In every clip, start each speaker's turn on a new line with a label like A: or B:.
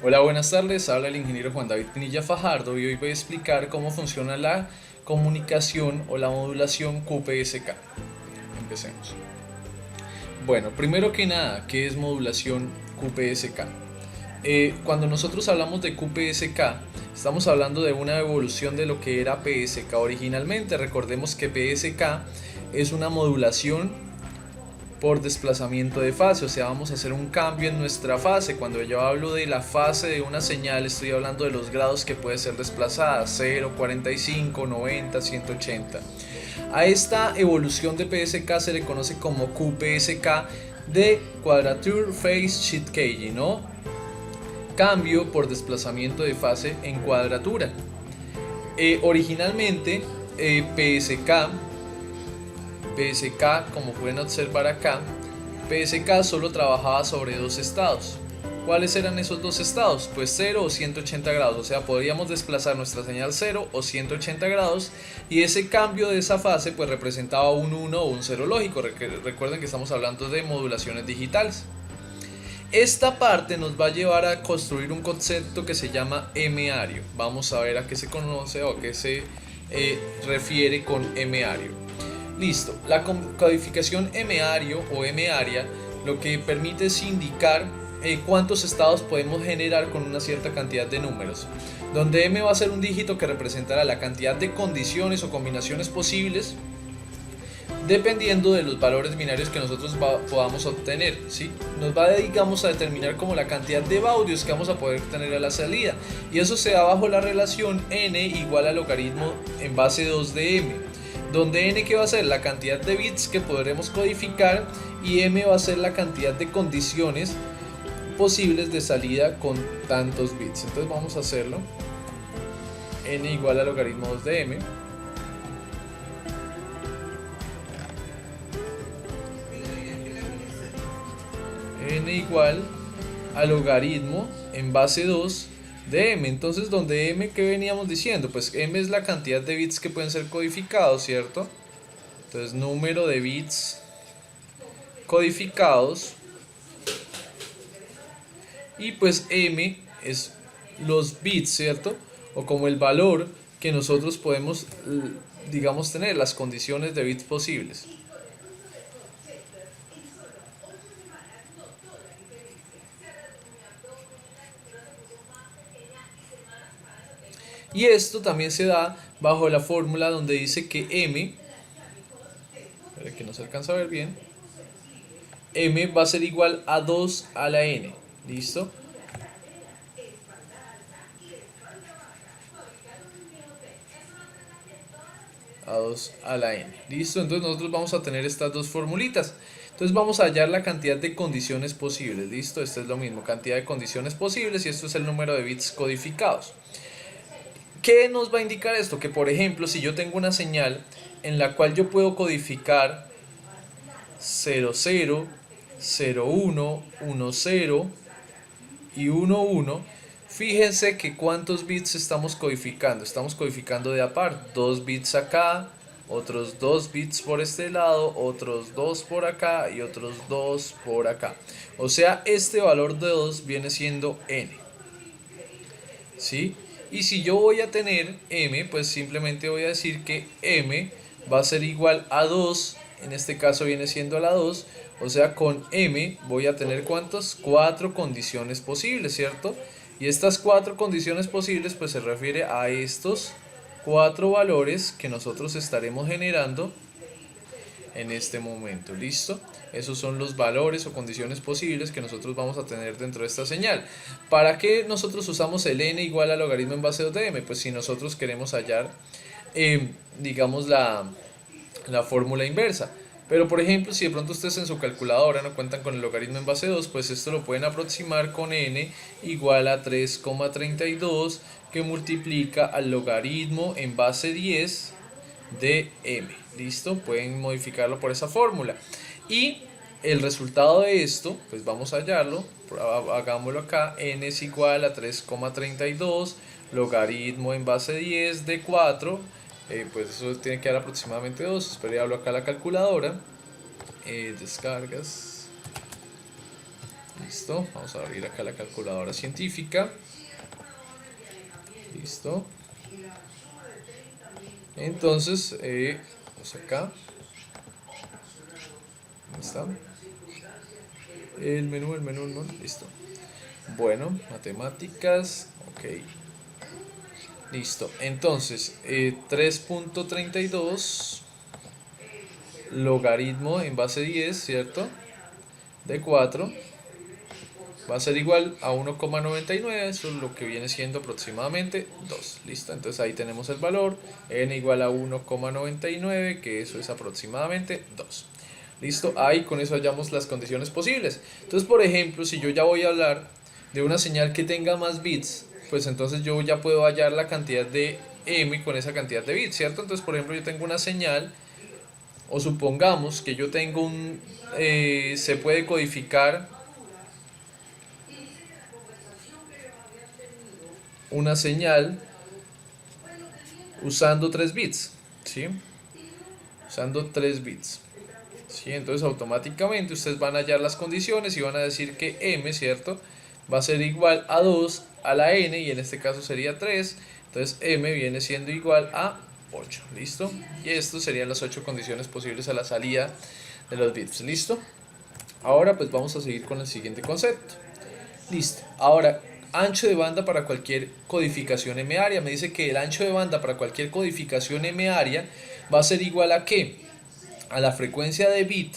A: Hola, buenas tardes. Habla el ingeniero Juan David Pinilla Fajardo y hoy voy a explicar cómo funciona la comunicación o la modulación QPSK. Empecemos. Bueno, primero que nada, ¿qué es modulación QPSK? Cuando nosotros hablamos de QPSK, estamos hablando de una evolución de lo que era PSK originalmente. Recordemos que PSK es una modulación por desplazamiento de fase, o sea, vamos a hacer un cambio en nuestra fase. Cuando yo hablo de la fase de una señal, estoy hablando de los grados que puede ser desplazada: 0, 45, 90, 180. A esta evolución de PSK se le conoce como QPSK de Quadrature Phase Shift Kg, ¿no? Cambio por desplazamiento de fase en cuadratura. Originalmente, PSK, como pueden observar acá, PSK solo trabajaba sobre dos estados. ¿Cuáles eran esos dos estados? Pues 0 o 180 grados, o sea, podríamos desplazar nuestra señal 0 o 180 grados y ese cambio de esa fase pues representaba un 1 o un 0 lógico. Recuerden que estamos hablando de modulaciones digitales. Esta parte nos va a llevar a construir un concepto que se llama M-ario. Vamos a ver a qué se conoce o a qué se refiere con M-ario. Listo, la codificación M-ario o M-aria lo que permite es indicar cuántos estados podemos generar con una cierta cantidad de números, donde M va a ser un dígito que representará la cantidad de condiciones o combinaciones posibles dependiendo de los valores binarios que nosotros podamos obtener, ¿sí? Nos va, digamos, a determinar como la cantidad de baudios que vamos a poder tener a la salida, y eso se da bajo la relación n igual al logaritmo en base 2 de m, donde n que va a ser la cantidad de bits que podremos codificar y m va a ser la cantidad de condiciones posibles de salida con tantos bits. Entonces vamos a hacerlo. N igual al logaritmo 2 de m. N igual al logaritmo en base 2 de m. Entonces, donde m, ¿qué veníamos diciendo? Pues m es la cantidad de bits que pueden ser codificados, ¿cierto? Entonces, número de bits codificados. Y pues m es los bits, ¿cierto? O como el valor que nosotros podemos, digamos, tener, las condiciones de bits posibles. Y esto también se da bajo la fórmula donde dice que m, para que no se alcanza a ver bien, m va a ser igual a 2 a la n. ¿Listo? A 2 a la n. ¿Listo? Entonces nosotros vamos a tener estas dos formulitas. Entonces vamos a hallar la cantidad de condiciones posibles. ¿Listo? Esto es lo mismo, cantidad de condiciones posibles, y esto es el número de bits codificados. ¿Qué nos va a indicar esto? Que por ejemplo, si yo tengo una señal en la cual yo puedo codificar 00, 01, 10 y 11, fíjense que cuántos bits estamos codificando. Estamos codificando de a par, 2 bits acá, otros 2 bits por este lado, otros 2 por acá y otros 2 por acá. O sea, este valor de 2 viene siendo n. ¿Sí? Y si yo voy a tener m, pues simplemente voy a decir que m va a ser igual a 2, en este caso viene siendo la 2, o sea, con m voy a tener ¿cuántos? 4 condiciones posibles, ¿cierto? Y estas 4 condiciones posibles pues se refiere a estos 4 valores que nosotros estaremos generando en este momento. ¿Listo? Esos son los valores o condiciones posibles que nosotros vamos a tener dentro de esta señal. ¿Para qué nosotros usamos el n igual al logaritmo en base 2 de m? Pues si nosotros queremos hallar, digamos, la fórmula inversa. Pero por ejemplo, si de pronto ustedes en su calculadora no cuentan con el logaritmo en base 2, pues esto lo pueden aproximar con n igual a 3,32 que multiplica al logaritmo en base 10 de m. ¿Listo? Pueden modificarlo por esa fórmula. Y el resultado de esto, pues vamos a hallarlo. Hagámoslo acá. N es igual a 3,32 logaritmo en base 10 de 4. Pues eso tiene que dar aproximadamente 2. Espero hablo acá la calculadora. Descargas. Listo, vamos a abrir acá la calculadora científica. Listo. Entonces, vamos acá. ¿Dónde está? El menú, listo. Bueno, matemáticas, ok. Listo, entonces 3.32 logaritmo en base 10, ¿cierto? De 4 va a ser igual a 1,99, eso es lo que viene siendo aproximadamente 2. Listo, entonces ahí tenemos el valor, n igual a 1,99, que eso es aproximadamente 2. Listo, ahí con eso hallamos las condiciones posibles. Entonces, por ejemplo, si yo ya voy a hablar de una señal que tenga más bits, pues entonces yo ya puedo hallar la cantidad de m con esa cantidad de bits, ¿cierto? Entonces, por ejemplo, yo tengo una señal, o supongamos que yo tengo se puede codificar una señal usando 3 bits, ¿sí? Usando 3 bits. ¿Sí? Entonces automáticamente ustedes van a hallar las condiciones y van a decir que m, ¿cierto? Va a ser igual a 2 a la n, y en este caso sería 3. Entonces m viene siendo igual a 8. ¿Listo? Y esto serían las 8 condiciones posibles a la salida de los bits. ¿Listo? Ahora pues vamos a seguir con el siguiente concepto. Listo. Ahora, ancho de banda para cualquier codificación m área. Me dice que el ancho de banda para cualquier codificación m área va a ser igual a ¿qué? A la frecuencia de bit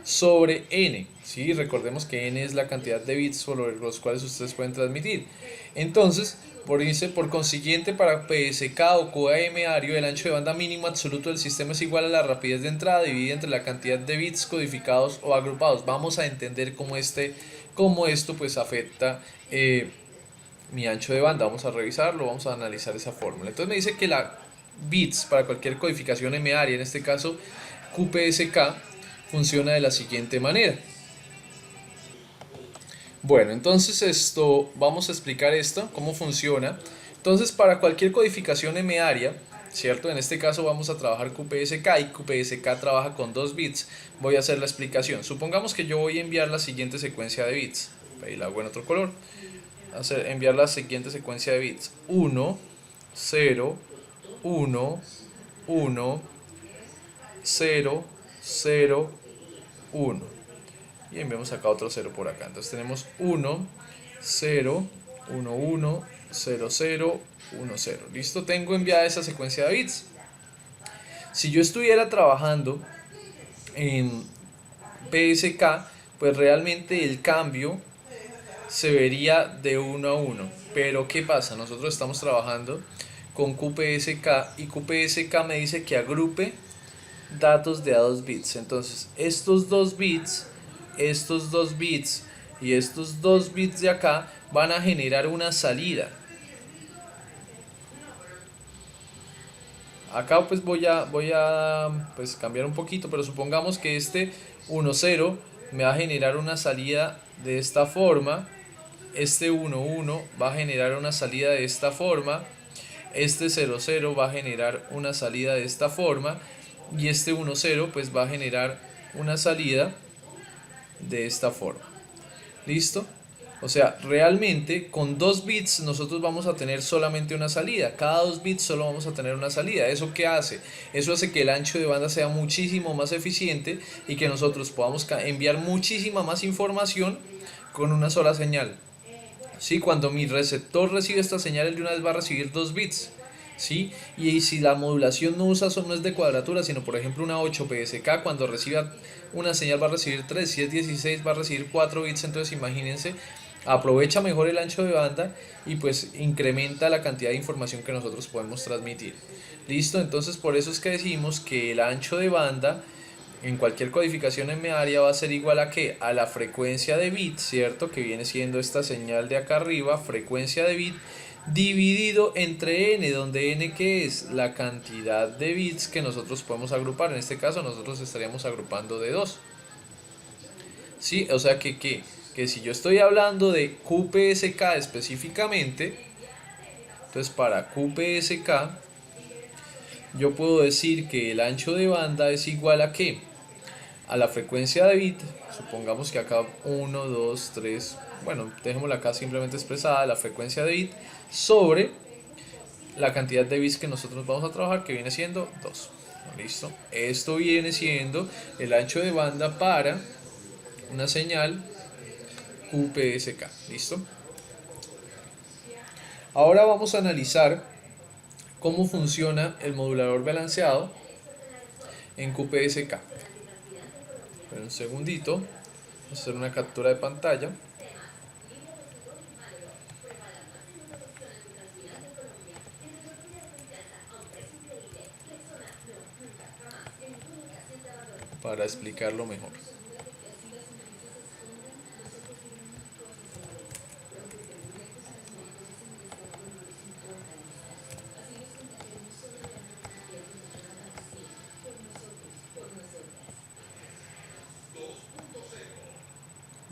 A: sobre n. ¿Sí? Recordemos que n es la cantidad de bits sobre los cuales ustedes pueden transmitir. Entonces, por consiguiente, para PSK o QAM ario, el ancho de banda mínimo absoluto del sistema es igual a la rapidez de entrada dividida entre la cantidad de bits codificados o agrupados. Vamos a entender cómo esto pues afecta mi ancho de banda. Vamos a revisarlo, vamos a analizar esa fórmula. Entonces me dice que la bits para cualquier codificación m área, en este caso QPSK, funciona de la siguiente manera. Bueno, entonces vamos a explicar esto, cómo funciona. Entonces, para cualquier codificación m área, ¿cierto? En este caso vamos a trabajar QPSK, y QPSK trabaja con 2 bits. Voy a hacer la explicación. Supongamos que yo voy a enviar la siguiente secuencia de bits. Ahí la hago en otro color. Enviar la siguiente secuencia de bits: 1, 0, 1, 1, 0, 0, 1. Y enviamos acá otro 0 por acá. Entonces tenemos 1, 0, 1, 1, 0, 0, 1, 0. Listo, tengo enviada esa secuencia de bits. Si yo estuviera trabajando en PSK, pues realmente el cambio se vería de 1 a 1. Pero ¿qué pasa? Nosotros estamos trabajando con QPSK, y QPSK me dice que agrupe datos de a 2 bits. Entonces estos 2 bits y estos 2 bits de acá van a generar una salida. Acá pues voy a pues cambiar un poquito, pero supongamos que este 1, 0 me va a generar una salida de esta forma. Este 1, 1 va a generar una salida de esta forma. Este 0, 0 va a generar una salida de esta forma. Y este 1, 0 pues va a generar una salida de esta forma. ¿Listo? O sea, realmente con 2 bits nosotros vamos a tener solamente una salida. Cada 2 bits solo vamos a tener una salida. ¿Eso qué hace? Eso hace que el ancho de banda sea muchísimo más eficiente y que nosotros podamos enviar muchísima más información con una sola señal. ¿Sí? Cuando mi receptor recibe esta señal, él de una vez va a recibir 2 bits. ¿Sí? Y si la modulación no es de cuadratura, sino por ejemplo una 8 PSK, cuando reciba una señal va a recibir 3, si es 16 va a recibir 4 bits. Entonces imagínense, aprovecha mejor el ancho de banda y pues incrementa la cantidad de información que nosotros podemos transmitir. Listo, entonces por eso es que decimos que el ancho de banda en cualquier codificación m área va a ser igual a ¿qué? A la frecuencia de bit, ¿cierto? Que viene siendo esta señal de acá arriba, frecuencia de bit, dividido entre n, donde n ¿qué es? La cantidad de bits que nosotros podemos agrupar. En este caso nosotros estaríamos agrupando de 2. ¿Sí? O sea que si yo estoy hablando de QPSK específicamente, entonces para QPSK yo puedo decir que el ancho de banda es igual a ¿qué? a la frecuencia de bit, supongamos que acá 1, 2, 3, bueno, dejémosla acá simplemente expresada, la frecuencia de bit sobre la cantidad de bits que nosotros vamos a trabajar, que viene siendo 2. Listo. Esto viene siendo el ancho de banda para una señal QPSK. Listo. Ahora vamos a analizar cómo funciona el modulador balanceado en QPSK. Un segundito, vamos a hacer una captura de pantalla. Para explicarlo mejor.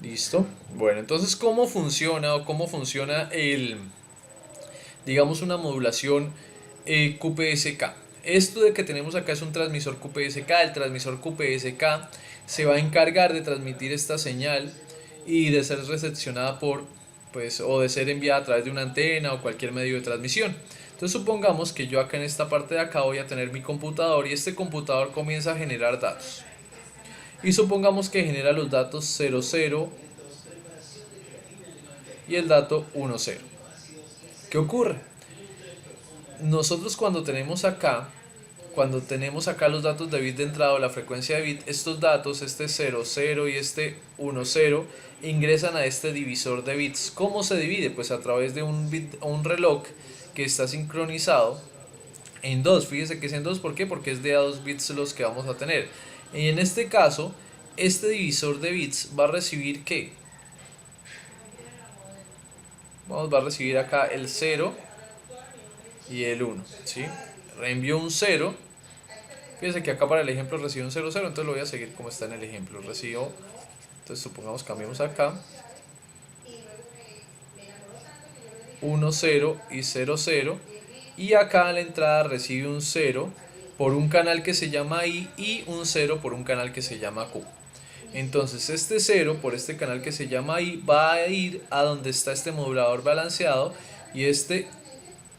A: Listo. Bueno, entonces ¿cómo funciona o cómo funciona digamos una modulación QPSK? Esto de que tenemos acá es un transmisor QPSK. El transmisor QPSK se va a encargar de transmitir esta señal y de ser recepcionada o de ser enviada a través de una antena o cualquier medio de transmisión. Entonces supongamos que yo acá en esta parte de acá voy a tener mi computador y este computador comienza a generar datos. Y supongamos que genera los datos 00 y el dato 10. ¿Qué ocurre? Nosotros cuando tenemos acá los datos de bit de entrada o la frecuencia de bit, estos datos, este 00 y este 10, ingresan a este divisor de bits. ¿Cómo se divide? Pues a través de un reloj que está sincronizado en 2. Fíjese que es en 2, ¿por qué? Porque es de a 2 bits los que vamos a tener. Y en este caso, este divisor de bits va a recibir ¿qué? Va a recibir acá el 0 y el 1, ¿sí? Reenvió un 0. Fíjense que acá para el ejemplo recibió un 0, 0, entonces lo voy a seguir como está en el ejemplo. Recibió, entonces supongamos cambiamos acá 1, 0 y 0, 0. Y acá a la entrada recibe un 0 por un canal que se llama I y un 0 por un canal que se llama Q. Entonces este 0 por este canal que se llama I va a ir a donde está este modulador balanceado, y este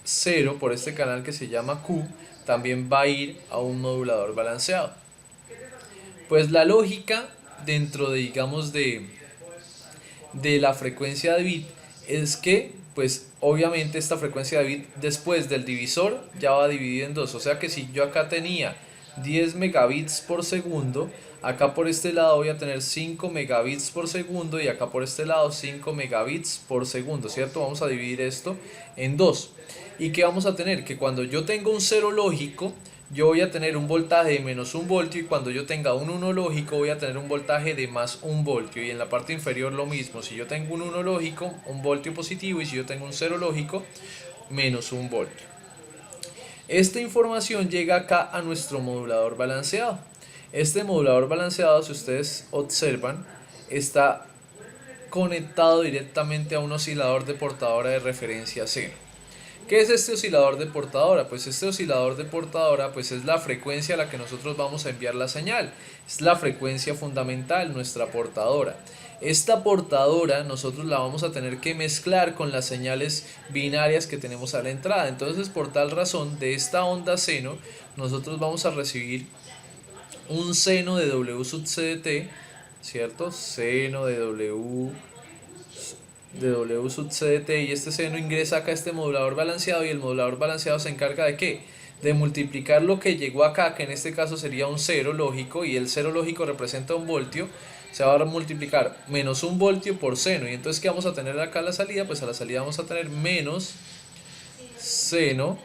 A: 0 por este canal que se llama Q también va a ir a un modulador balanceado. Pues la lógica dentro de, digamos, de la frecuencia de bit es que pues obviamente esta frecuencia de bit después del divisor ya va dividida en 2. O sea que si yo acá tenía 10 megabits por segundo, acá por este lado voy a tener 5 megabits por segundo y acá por este lado 5 megabits por segundo, ¿cierto? Vamos a dividir esto en 2. ¿Y qué vamos a tener? Que cuando yo tengo un 0 lógico, yo voy a tener un voltaje de menos 1 voltio, y cuando yo tenga un 1 lógico voy a tener un voltaje de más 1 voltio, y en la parte inferior lo mismo. Si yo tengo un 1 lógico, 1 voltio positivo, y si yo tengo un 0 lógico, menos 1 voltio. Esta información llega acá a nuestro modulador balanceado. Este modulador balanceado, si ustedes observan, está conectado directamente a un oscilador de portadora de referencia seno. ¿Qué es este oscilador de portadora? Pues este oscilador de portadora pues es la frecuencia a la que nosotros vamos a enviar la señal. Es la frecuencia fundamental, nuestra portadora. Esta portadora nosotros la vamos a tener que mezclar con las señales binarias que tenemos a la entrada. Entonces, por tal razón, de esta onda seno nosotros vamos a recibir un seno de W sub C de T, ¿cierto? Seno de W sub C de T, y este seno ingresa acá a este modulador balanceado, y el modulador balanceado se encarga de ¿qué? De multiplicar lo que llegó acá, que en este caso sería un 0 lógico, y el 0 lógico representa 1 voltio, se va a multiplicar menos 1 voltio por seno. Y entonces ¿qué vamos a tener acá a la salida? Pues a la salida vamos a tener menos seno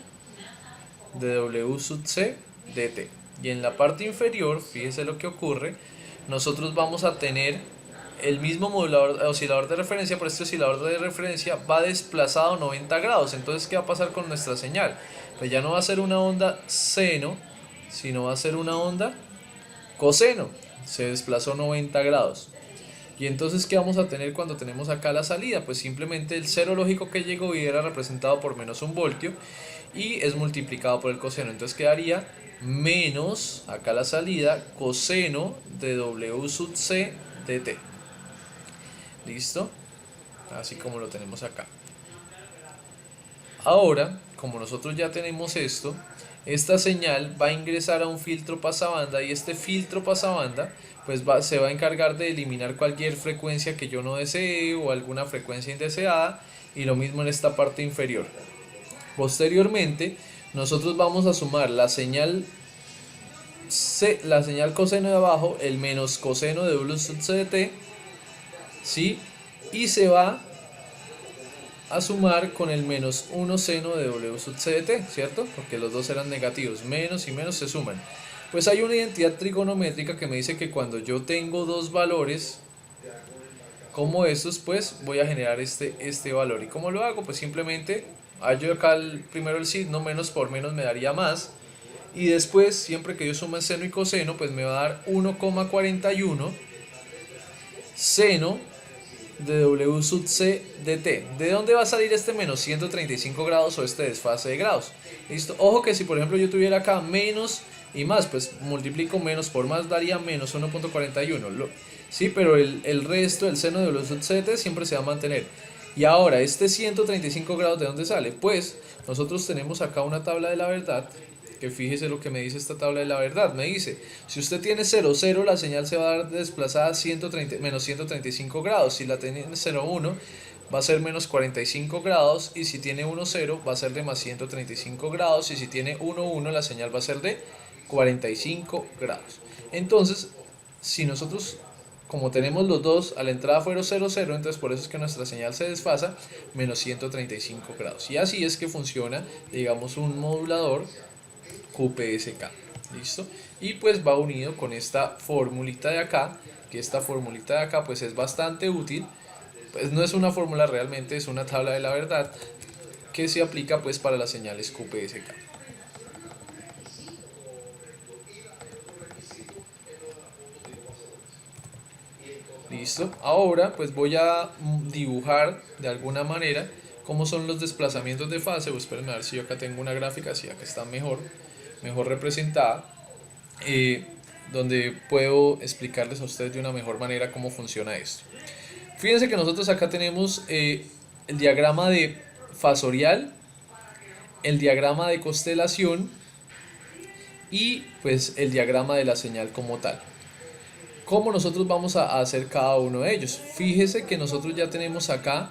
A: de W sub C de T. Y en la parte inferior, fíjese lo que ocurre, nosotros vamos a tener el mismo oscilador de referencia, pero este oscilador de referencia va desplazado 90 grados. Entonces, ¿qué va a pasar con nuestra señal? Pues ya no va a ser una onda seno, sino va a ser una onda coseno. Se desplazó 90 grados. Y entonces, ¿qué vamos a tener cuando tenemos acá la salida? Pues simplemente el 0 lógico que llegó y era representado por menos 1 voltio. y es multiplicado por el coseno, entonces quedaría menos, acá la salida, coseno de W sub C de t. ¿Listo? Así como lo tenemos acá. Ahora, como nosotros ya tenemos esto, esta señal va a ingresar a un filtro pasabanda y este filtro pasabanda pues se va a encargar de eliminar cualquier frecuencia que yo no desee o alguna frecuencia indeseada, y lo mismo en esta parte inferior. Posteriormente, nosotros vamos a sumar la señal coseno de abajo, el menos coseno de W sub C de t, ¿sí? Y se va a sumar con el menos 1 seno de W sub C de t, ¿cierto? Porque los dos eran negativos, menos y menos se suman. Pues hay una identidad trigonométrica que me dice que cuando yo tengo dos valores como estos, pues voy a generar este valor. ¿Y cómo lo hago? Pues simplemente hallo acá primero el signo, menos por menos me daría más. Y después, siempre que yo sume seno y coseno, pues me va a dar 1,41 seno de W sub C de t. ¿De dónde va a salir este menos 135 grados o este desfase de grados? ¿Listo? Ojo que si por ejemplo yo tuviera acá menos y más, pues multiplico menos por más, daría menos 1,41. Sí, pero el resto, el seno de W sub C de t siempre se va a mantener. Y ahora, este 135 grados, ¿de dónde sale? Pues nosotros tenemos acá una tabla de la verdad, que fíjese lo que me dice esta tabla de la verdad. Me dice, si usted tiene 0, 0, la señal se va a dar desplazada menos 135 grados. Si la tiene 0, 1, va a ser menos 45 grados. Y si tiene 1, 0, va a ser de más 135 grados. Y si tiene 1, 1, la señal va a ser de 45 grados. Entonces, si nosotros, como tenemos los dos, a la entrada fueron 0, 0, entonces por eso es que nuestra señal se desfasa menos 135 grados. Y así es que funciona, digamos, un modulador QPSK. ¿Listo? Y pues va unido con esta formulita de acá, que esta formulita de acá pues es bastante útil. Pues no es una fórmula realmente, es una tabla de la verdad que se aplica pues para las señales QPSK. Listo. Ahora pues voy a dibujar de alguna manera cómo son los desplazamientos de fase. Pues espérenme a ver si yo acá tengo una gráfica, si acá está mejor representada, donde puedo explicarles a ustedes de una mejor manera cómo funciona esto. Fíjense que nosotros acá tenemos el diagrama de fasorial, el diagrama de constelación y pues el diagrama de la señal como tal. ¿Cómo nosotros vamos a hacer cada uno de ellos? Fíjese que nosotros ya tenemos acá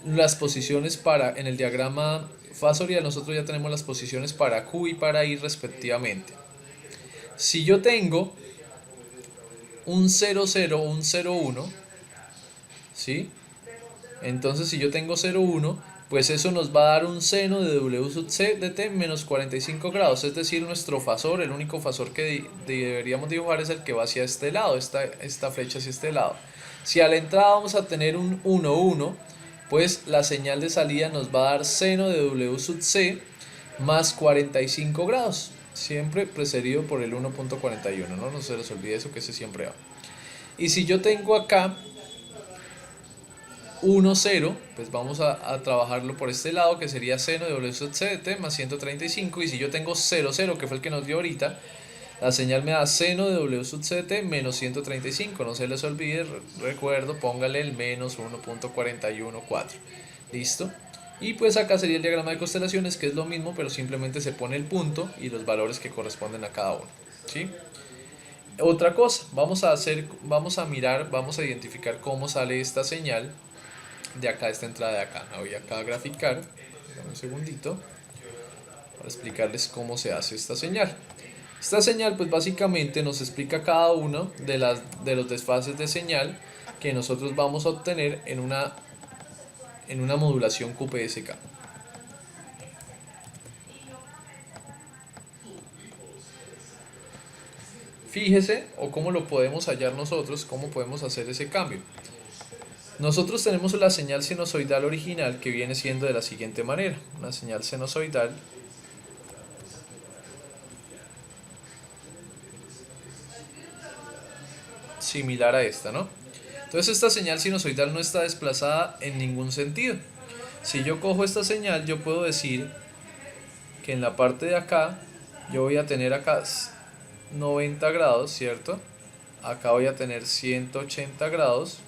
A: las posiciones en el diagrama fasorial, nosotros ya tenemos las posiciones para Q y para I respectivamente. Si yo tengo un 0, 0 o un 0, 1, ¿sí? Entonces si yo tengo 0, 1, pues eso nos va a dar un seno de W sub C de t menos 45 grados, es decir, nuestro fasor, el único fasor que deberíamos dibujar es el que va hacia este lado, esta flecha hacia este lado. Si a la entrada vamos a tener un 1, 1, pues la señal de salida nos va a dar seno de W sub C más 45 grados, siempre precedido por el 1.41, no se les olvide eso, que ese siempre va. Y si yo tengo acá 1, 0, pues vamos a trabajarlo por este lado, que sería seno de W sub C de t más 135, y si yo tengo 0, 0, que fue el que nos dio ahorita, la señal me da seno de W sub C de t menos 135, no se les olvide, recuerdo, póngale el menos 1.414, ¿listo? Y pues acá sería el diagrama de constelaciones, que es lo mismo, pero simplemente se pone el punto y los valores que corresponden a cada uno, ¿sí? Otra cosa, vamos a mirar, vamos a identificar cómo sale esta señal de acá, esta entrada de acá. Me voy acá a graficar, dame un segundito, para explicarles cómo se hace esta señal. Esta señal pues básicamente nos explica cada uno de los desfases de señal que nosotros vamos a obtener en una modulación QPSK. Fíjese, o cómo lo podemos hallar nosotros, cómo podemos hacer ese cambio. Nosotros tenemos la señal sinusoidal original, que viene siendo de la siguiente manera, una señal sinusoidal similar a esta, ¿no? Entonces esta señal sinusoidal no está desplazada en ningún sentido. Si yo cojo esta señal, yo puedo decir que en la parte de acá yo voy a tener acá 90 grados, ¿cierto? Acá voy a tener 180 grados,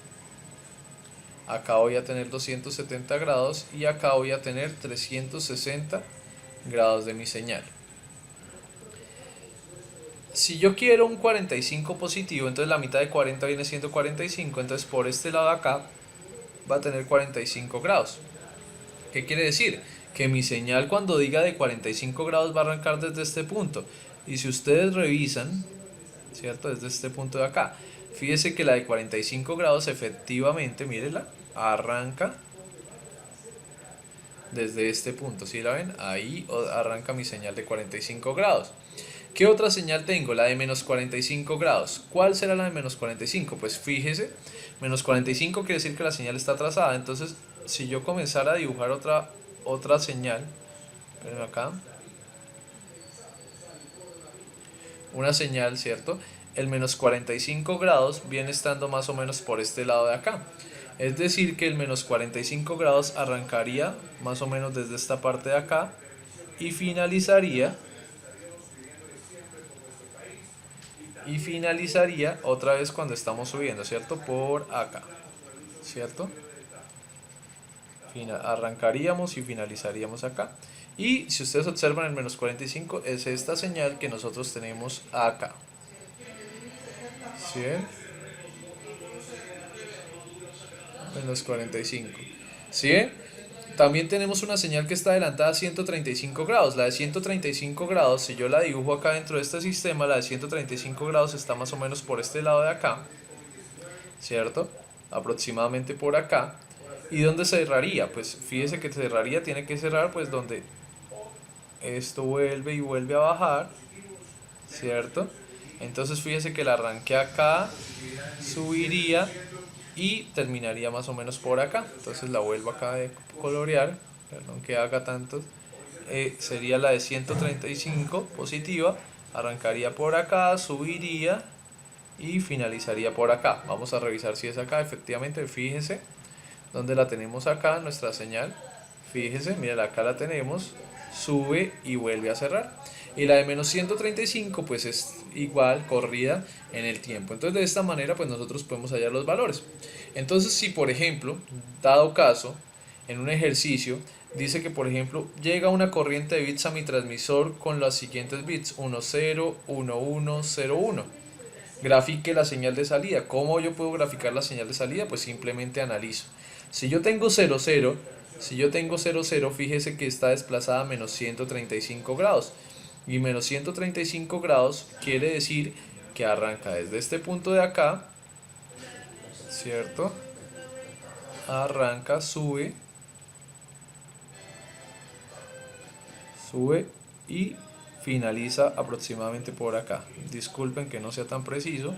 A: acá voy a tener 270 grados y acá voy a tener 360 grados de mi señal. Si yo quiero un 45 positivo, entonces la mitad de 40 viene siendo 45, entonces por este lado de acá va a tener 45 grados. ¿Qué quiere decir? Que mi señal cuando diga de 45 grados va a arrancar desde este punto. Y si ustedes revisan, ¿cierto? Desde este punto de acá, fíjese que la de 45 grados efectivamente, mírenla, arranca desde este punto. ¿Sí la ven? Ahí arranca mi señal de 45 grados. ¿Qué otra señal tengo? La de menos 45 grados. ¿Cuál será la de menos 45? Pues fíjese, menos 45 quiere decir que la señal está atrasada. Entonces, si yo comenzara a dibujar otra señal, miren acá, una señal, ¿cierto? El menos 45 grados viene estando más o menos por este lado de acá. Es decir, que el menos 45 grados arrancaría más o menos desde esta parte de acá y finalizaría otra vez cuando estamos subiendo, ¿cierto? Por acá, ¿cierto? Arrancaríamos y finalizaríamos acá. Y si ustedes observan el menos 45 es esta señal que nosotros tenemos acá. ¿Sí ven? Menos 45. ¿Sí ven? También tenemos una señal que está adelantada a 135 grados. La de 135 grados, si yo la dibujo acá dentro de este sistema, la de 135 grados está más o menos por este lado de acá, ¿cierto? Aproximadamente por acá. ¿Y dónde cerraría? Pues fíjese que cerraría, tiene que cerrar pues donde esto vuelve y vuelve a bajar, ¿cierto? Entonces fíjese que la arranque acá, subiría y terminaría más o menos por acá. Entonces la vuelvo acá de colorear, perdón que haga tanto, sería la de 135 positiva, arrancaría por acá, subiría y finalizaría por acá. Vamos a revisar si es acá, efectivamente, fíjese donde la tenemos acá, nuestra señal, fíjese, mira, acá la tenemos, sube y vuelve a cerrar. Y la de menos 135 pues es igual, corrida en el tiempo. Entonces de esta manera pues nosotros podemos hallar los valores. Entonces si por ejemplo, dado caso, en un ejercicio, dice que por ejemplo llega una corriente de bits a mi transmisor con los siguientes bits 10, 11, 01. Grafique la señal de salida. ¿Cómo yo puedo graficar la señal de salida? Pues simplemente analizo. Si yo tengo 00, fíjese que está desplazada a menos 135 grados. Y menos 135 grados quiere decir que arranca desde este punto de acá, ¿cierto? Arranca, sube y finaliza aproximadamente por acá. Disculpen que no sea tan preciso.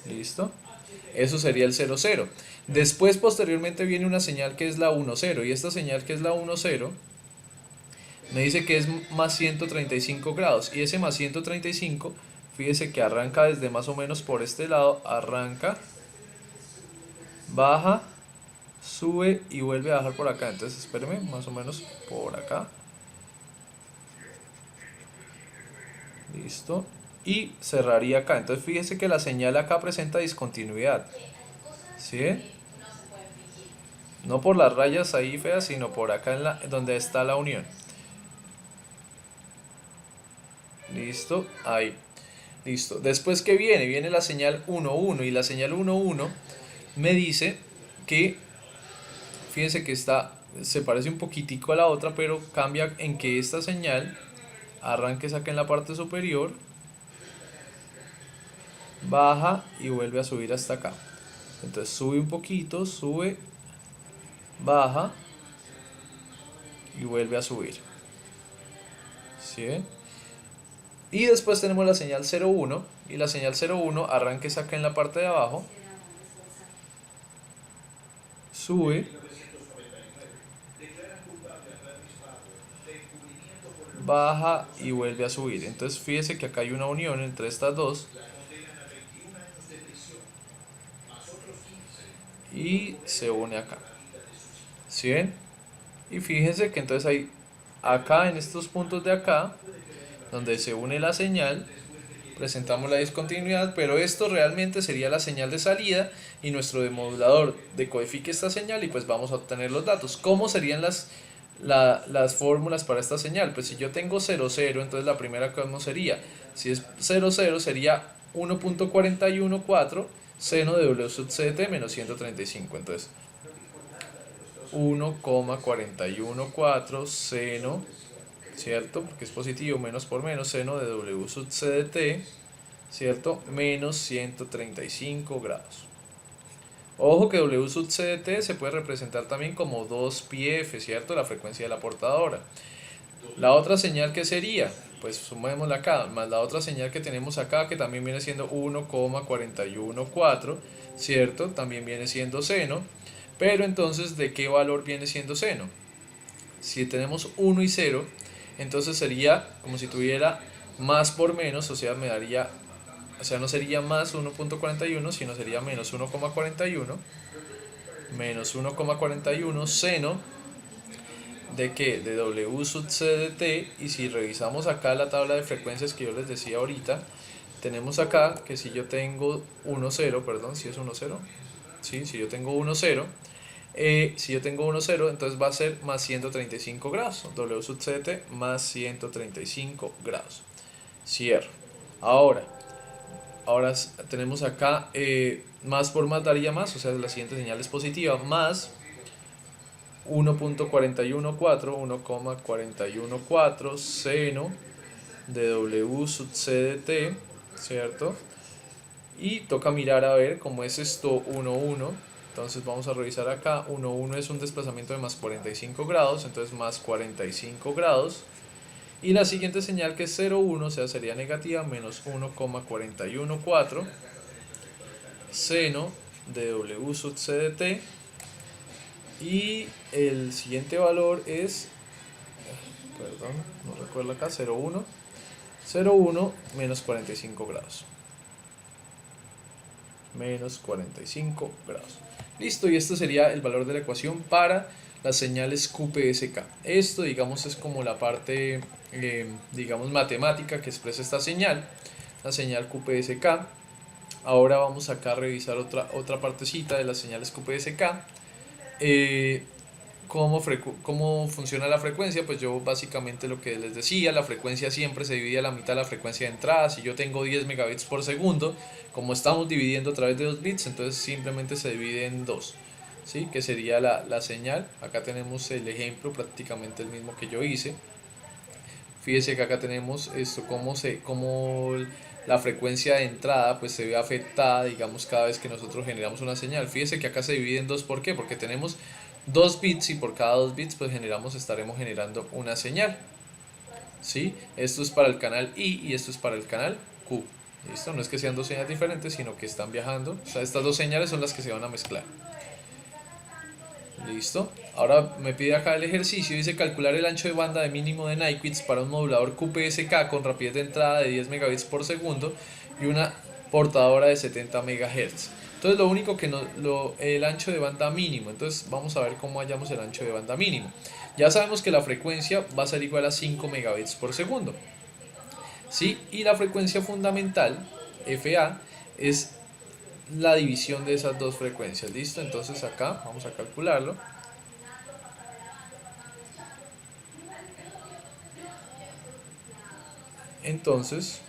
A: ¿Listo? Eso sería el 00. Después, posteriormente, viene una señal que es la 10. Y esta señal que es la 10 me dice que es más 135 grados. Y ese más 135, fíjese que arranca desde más o menos por este lado. Arranca, baja, sube y vuelve a bajar por acá. Entonces, espéreme, más o menos por acá. Listo. Y cerraría acá. Entonces, fíjese que la señal acá presenta discontinuidad. ¿Sí? No por las rayas ahí feas, sino por acá donde está la unión. Listo, ahí. Listo. Después, ¿qué viene? Viene la señal 11 y la señal 11 me dice que, fíjense que se parece un poquitico a la otra, pero cambia en que esta señal arranque acá en la parte superior, baja y vuelve a subir hasta acá. Entonces sube un poquito, sube, baja y vuelve a subir. ¿Sí? Y después tenemos la señal 01 y la señal 01 arranque acá en la parte de abajo, sube, baja y vuelve a subir. Entonces fíjese que acá hay una unión entre estas dos y se une acá. ¿Sí ven? Y fíjense que entonces acá en estos puntos de acá, donde se une la señal, presentamos la discontinuidad, pero esto realmente sería la señal de salida y nuestro demodulador decodifica esta señal y pues vamos a obtener los datos. ¿Cómo serían las fórmulas para esta señal? Pues si yo tengo 0, 0, entonces la primera cómo sería, si es 0, 0 sería 1.414 seno de W sub c de t menos 135, entonces 1,414 seno, ¿cierto? Porque es positivo, menos por menos, seno de W sub c de t, ¿cierto? Menos 135 grados. Ojo que W sub c de t se puede representar también como 2πf, ¿cierto? La frecuencia de la portadora. La otra señal que sería, pues sumémosla acá, más la otra señal que tenemos acá, que también viene siendo 1,414, ¿cierto? También viene siendo seno. Pero entonces, ¿de qué valor viene siendo seno? Si tenemos 1 y 0, entonces sería como si tuviera más por menos, o sea, no sería más 1.41, sino sería menos 1,41, menos 1,41 seno de qué, de W sub c de t. Y si revisamos acá la tabla de frecuencias que yo les decía ahorita, tenemos acá que si yo tengo 1, 0, perdón, si es 1, 0, ¿sí? Si yo tengo 1, 0, si yo tengo 1, 0, entonces va a ser más 135 grados, W sub c de t más 135 grados. Cierro. Ahora tenemos acá más por más daría más, o sea, la siguiente señal es positiva, más 1.414 seno de W sub c de t, ¿cierto? Y toca mirar a ver cómo es esto 1, 1. Entonces vamos a revisar acá, 1, 1 es un desplazamiento de más 45 grados, entonces más 45 grados. Y la siguiente señal que es 0, 1, o sea, sería negativa, menos 1,414 seno de W sub c de t. Y el siguiente valor es, perdón, no recuerdo acá, 0, 1, 0, 1 menos 45 grados. Menos 45 grados. Listo, y este sería el valor de la ecuación para las señales QPSK. Esto, digamos, es como la parte, digamos, matemática que expresa esta señal, la señal QPSK. Ahora vamos acá a revisar otra partecita de las señales QPSK. ¿Cómo funciona la frecuencia? Pues yo básicamente lo que les decía, la frecuencia siempre se divide a la mitad de la frecuencia de entrada. Si yo tengo 10 megabits por segundo, como estamos dividiendo a través de 2 bits, entonces simplemente se divide en 2, ¿sí? Que sería la señal. Acá tenemos el ejemplo, prácticamente el mismo que yo hice. Fíjese que acá tenemos esto, cómo la frecuencia de entrada pues se ve afectada, digamos, cada vez que nosotros generamos una señal. Fíjese que acá se divide en 2, ¿por qué? Porque tenemos 2 bits y por cada 2 bits pues estaremos generando una señal, ¿sí? Esto es para el canal I y esto es para el canal Q. ¿Listo? No es que sean dos señales diferentes, sino que están viajando. O sea, estas dos señales son las que se van a mezclar. Listo. Ahora me pide acá el ejercicio, dice calcular el ancho de banda de mínimo de Nyquist para un modulador QPSK con rapidez de entrada de 10 megabits por segundo y una portadora de 70 MHz. Entonces lo único que el ancho de banda mínimo, entonces vamos a ver cómo hallamos el ancho de banda mínimo. Ya sabemos que la frecuencia va a ser igual a 5 megabits por segundo, ¿sí? Y la frecuencia fundamental, FA, es la división de esas dos frecuencias. ¿Listo? Entonces acá vamos a calcularlo. Entonces,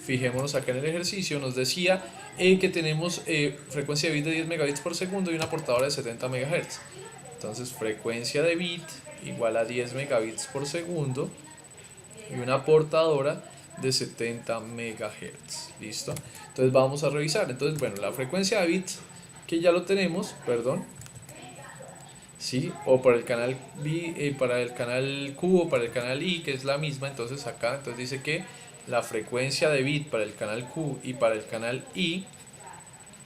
A: fijémonos acá en el ejercicio, nos decía que tenemos frecuencia de bit de 10 megabits por segundo y una portadora de 70 MHz. Entonces, frecuencia de bit igual a 10 megabits por segundo y una portadora de 70 MHz. ¿Listo? Entonces vamos a revisar. Entonces, bueno, la frecuencia de bits que ya lo tenemos, perdón, ¿sí? O para el canal B, para el canal Q o para el canal I, que es la misma. Entonces acá entonces dice que la frecuencia de bit para el canal Q y para el canal I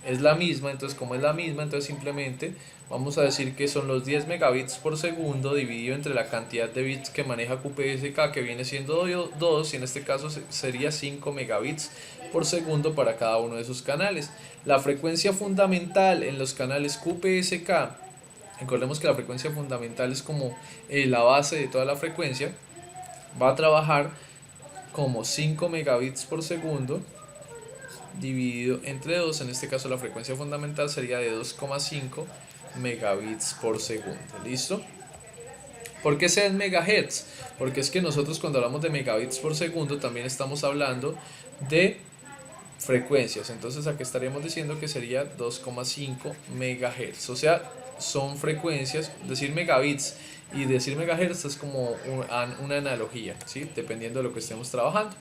A: es la misma. Entonces, como es la misma, entonces simplemente vamos a decir que son los 10 megabits por segundo dividido entre la cantidad de bits que maneja QPSK, que viene siendo 2, y en este caso sería 5 megabits por segundo para cada uno de esos canales. La frecuencia fundamental en los canales QPSK recordemos que la frecuencia fundamental es como la base de toda la frecuencia, va a trabajar como 5 megabits por segundo dividido entre 2, en este caso la frecuencia fundamental sería de 2,5 megabits por segundo. ¿Listo? ¿Por qué sea en megahertz? Porque es que nosotros cuando hablamos de megabits por segundo también estamos hablando de frecuencias. Entonces aquí estaríamos diciendo que sería 2,5 megahertz. O sea, son frecuencias. Decir megabits y decir megahertz es como una analogía, ¿sí? Dependiendo de lo que estemos trabajando.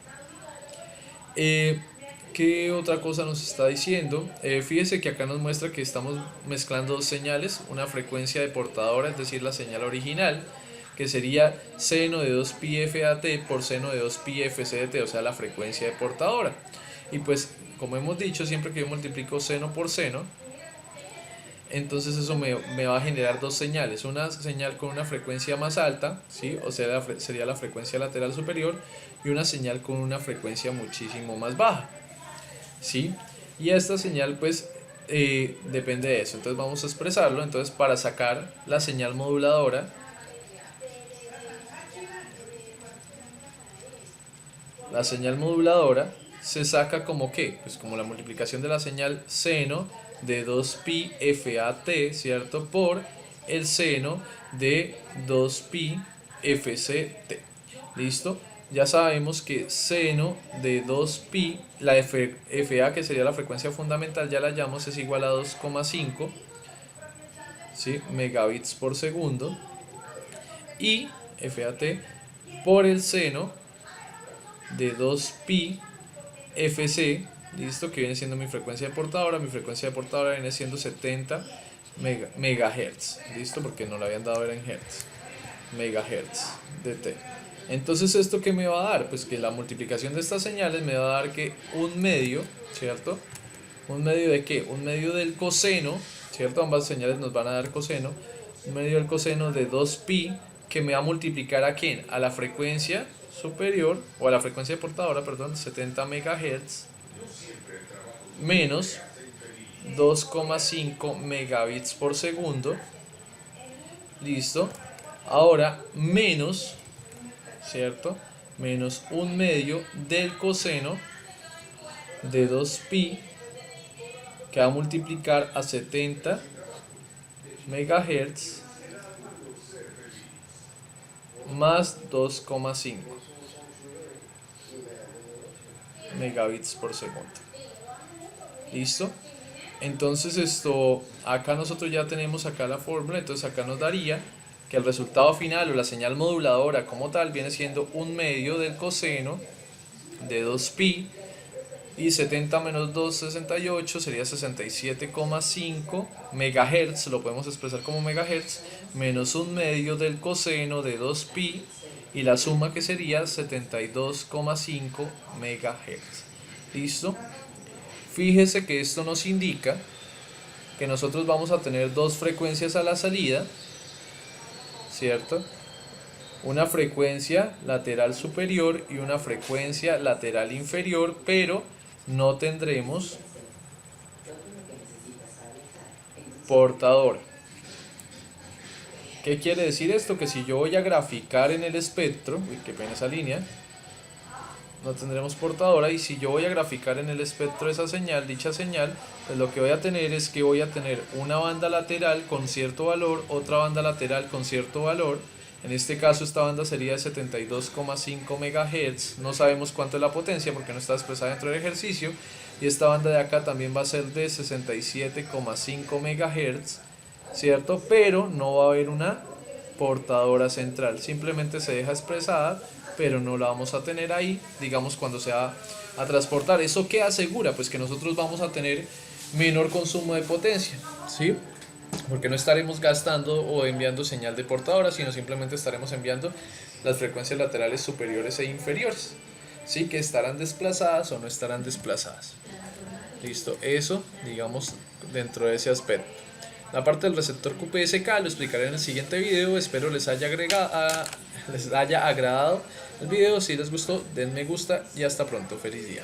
A: ¿Qué otra cosa nos está diciendo? Fíjese que acá nos muestra que estamos mezclando dos señales, una frecuencia de portadora, es decir, la señal original, que sería seno de 2pi FAT por seno de 2pi FCDT, o sea, la frecuencia de portadora. Y pues, como hemos dicho, siempre que yo multiplico seno por seno, entonces eso me va a generar dos señales, una señal con una frecuencia más alta, ¿sí? O sea, sería la frecuencia lateral superior, y una señal con una frecuencia muchísimo más baja, ¿sí? Y esta señal pues depende de eso. Entonces vamos a expresarlo. Entonces, para sacar la señal moduladora, se saca como ¿qué? Pues como la multiplicación de la señal seno de 2pi FAT, ¿cierto? Por el seno de 2pi FCT. ¿Listo? Ya sabemos que seno de 2pi, la FA, que sería la frecuencia fundamental, ya la hallamos, es igual a 2,5, ¿sí? Megabits por segundo, y FAT por el seno de 2pi FC, listo, que viene siendo mi frecuencia de portadora. Mi frecuencia de portadora viene siendo 70 megahertz, listo, porque no la habían dado era en hertz, megahertz de T. Entonces, ¿esto qué me va a dar? Pues que la multiplicación de estas señales me va a dar que un medio, ¿cierto? ¿Un medio de qué? Un medio del coseno, ¿cierto? Ambas señales nos van a dar coseno. Un medio del coseno de 2pi, que me va a multiplicar ¿a quién? A la frecuencia superior, o a la frecuencia de portadora, perdón, 70 megahertz, menos 2,5 megabits por segundo. Listo. Ahora, menos, ¿cierto? Menos un medio del coseno de 2pi, que va a multiplicar a 70 megahertz más 2,5 megabits por segundo. ¿Listo? Entonces acá nosotros ya tenemos acá la fórmula. Entonces acá nos daría que el resultado final, o la señal moduladora como tal, viene siendo un medio del coseno de 2pi, y 70 menos 2, 68, sería 67,5 megahertz, lo podemos expresar como megahertz, menos un medio del coseno de 2pi, y la suma que sería 72,5 megahertz. ¿Listo? Fíjese que esto nos indica que nosotros vamos a tener dos frecuencias a la salida, ¿cierto? Una frecuencia lateral superior y una frecuencia lateral inferior, pero no tendremos portadora. ¿Qué quiere decir esto? Que si yo voy a graficar en el espectro, uy, qué pena esa línea, no tendremos portadora. Y si yo voy a graficar en el espectro esa señal, dicha señal, pues lo que voy a tener es que voy a tener una banda lateral con cierto valor, otra banda lateral con cierto valor. En este caso esta banda sería de 72,5 MHz, no sabemos cuánto es la potencia porque no está expresada dentro del ejercicio, y esta banda de acá también va a ser de 67,5 MHz, ¿cierto? Pero no va a haber una portadora central, simplemente se deja expresada, pero no la vamos a tener ahí, digamos, cuando se va a transportar. ¿Eso qué asegura? Pues que nosotros vamos a tener menor consumo de potencia, ¿sí? Porque no estaremos gastando o enviando señal de portadora, sino simplemente estaremos enviando las frecuencias laterales superiores e inferiores, ¿sí? Que estarán desplazadas o no estarán desplazadas. Listo, eso, digamos, dentro de ese aspecto. La parte del receptor QPSK lo explicaré en el siguiente video. Espero les haya agradado el video. Si les gustó, den me gusta y hasta pronto. Feliz día.